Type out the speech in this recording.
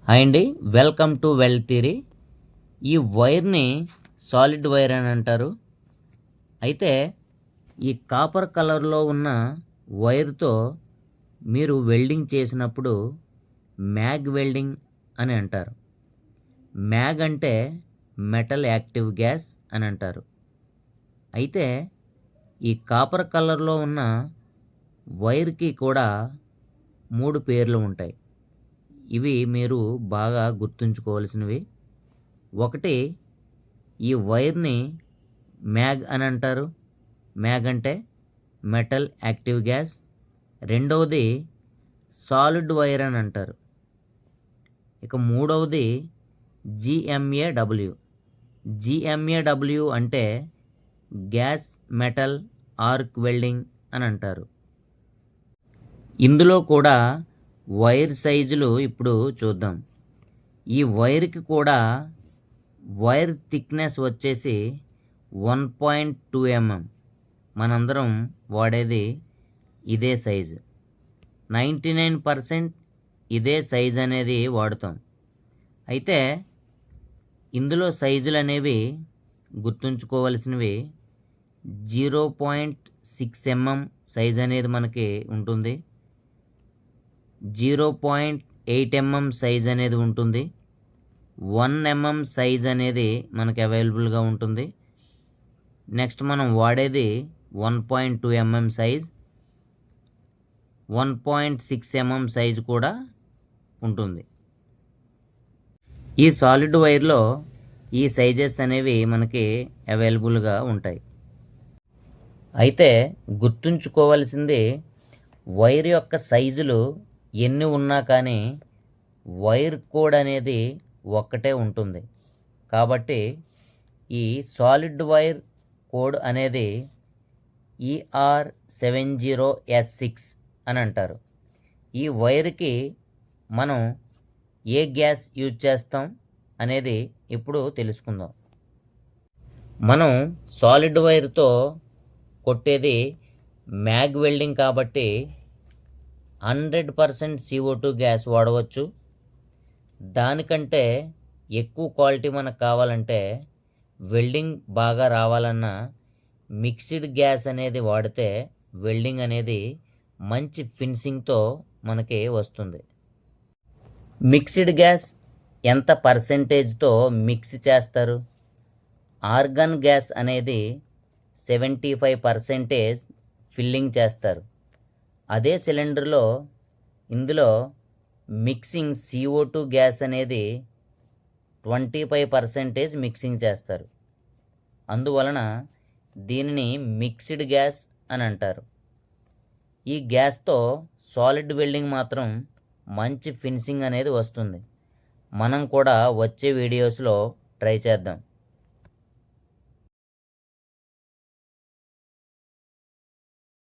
Hi అండి, welcome to well theory. ఈ వైర్ని solid wire అని అంటారు. అయితే ఈ కాపర్ కలర్లో ఉన్న వైర్తో మీరు వెల్డింగ్ చేసినప్పుడు మ్యాగ్ వెల్డింగ్ అని అంటారు. మ్యాగ్ అంటే మెటల్ యాక్టివ్ గ్యాస్ అని అంటారు. అయితే ఈ కాపర్ కలర్లో ఉన్న వైర్కి కూడా 3 పేర్లు ఉంటాయి. ఇవి మీరు బాగా గుర్తుంచుకోవాల్సినవి. ఒకటి, ఈ వైర్ని మ్యాగ్ అని అంటారు. మ్యాగ్ అంటే మెటల్ యాక్టివ్ గ్యాస్. రెండవది సాలిడ్ వైర్ అని అంటారు. ఇక మూడవది జిఎంఏడబ్ల్యూ. జిఎంఏడబ్ల్యూ అంటే గ్యాస్ మెటల్ ఆర్క్ వెల్డింగ్ అని అంటారు. ఇందులో కూడా వైర్ సైజులు ఇప్పుడు చూద్దాం. ఈ వైర్కి కూడా వైర్ థిక్నెస్ వచ్చేసి 1.2 mm. మనందరం వాడేది ఇదే సైజు. 99% ఇదే సైజ్ అనేది వాడుతాం. అయితే ఇందులో సైజులు అనేవి గుర్తుంచుకోవలసినవి. 0.6 mm సైజ్ అనేది మనకి ఉంటుంది. 0.8 mm సైజ్ అనేది ఉంటుంది. 1 mm సైజ్ అనేది మనకి అవైలబుల్గా ఉంటుంది. నెక్స్ట్ మనం వాడేది 1.2 mm సైజ్, 1.6 mm సైజ్ కూడా ఉంటుంది. ఈ సాలిడ్ వైర్లో ఈ సైజెస్ అనేవి మనకి అవైలబుల్గా ఉంటాయి. అయితే గుర్తుంచుకోవాల్సింది, వైర్ యొక్క సైజులు ఎన్ని ఉన్నా కానీ వైర్ కోడ్ అనేది ఒక్కటే ఉంటుంది. కాబట్టి ఈ సాలిడ్ వైర్ కోడ్ అనేది ER70S6 అని అంటారు. ఈ వైర్కి మనం ఏ గ్యాస్ యూజ్ చేస్తాం అనేది ఇప్పుడు తెలుసుకుందాం. మనం సాలిడ్ వైర్తో కొట్టేది మ్యాగ్ వెల్డింగ్ కాబట్టి 100% CO2 గ్యాస్ వాడవచ్చు. దానికంటే ఎక్కువ క్వాలిటీ మనకు కావాలంటే, వెల్డింగ్ బాగా రావాలన్నా మిక్స్డ్ గ్యాస్ అనేది వాడితే వెల్డింగ్ అనేది మంచి ఫినిషింగ్తో మనకి వస్తుంది. మిక్స్డ్ గ్యాస్ ఎంత పర్సెంటేజ్తో మిక్స్ చేస్తారు? ఆర్గాన్ గ్యాస్ అనేది 75% ఫిల్లింగ్ చేస్తారు. అదే సిలిండర్లో ఇందులో మిక్సింగ్ CO2 గ్యాస్ అనేది 25% మిక్సింగ్ చేస్తారు. అందువలన దీనిని మిక్స్డ్ గ్యాస్ అని అంటారు. ఈ గ్యాస్తో సాలిడ్ వెల్డింగ్ మాత్రం మంచి ఫినిషింగ్ అనేది వస్తుంది. మనం కూడా వచ్చే వీడియోస్లో ట్రై చేద్దాం.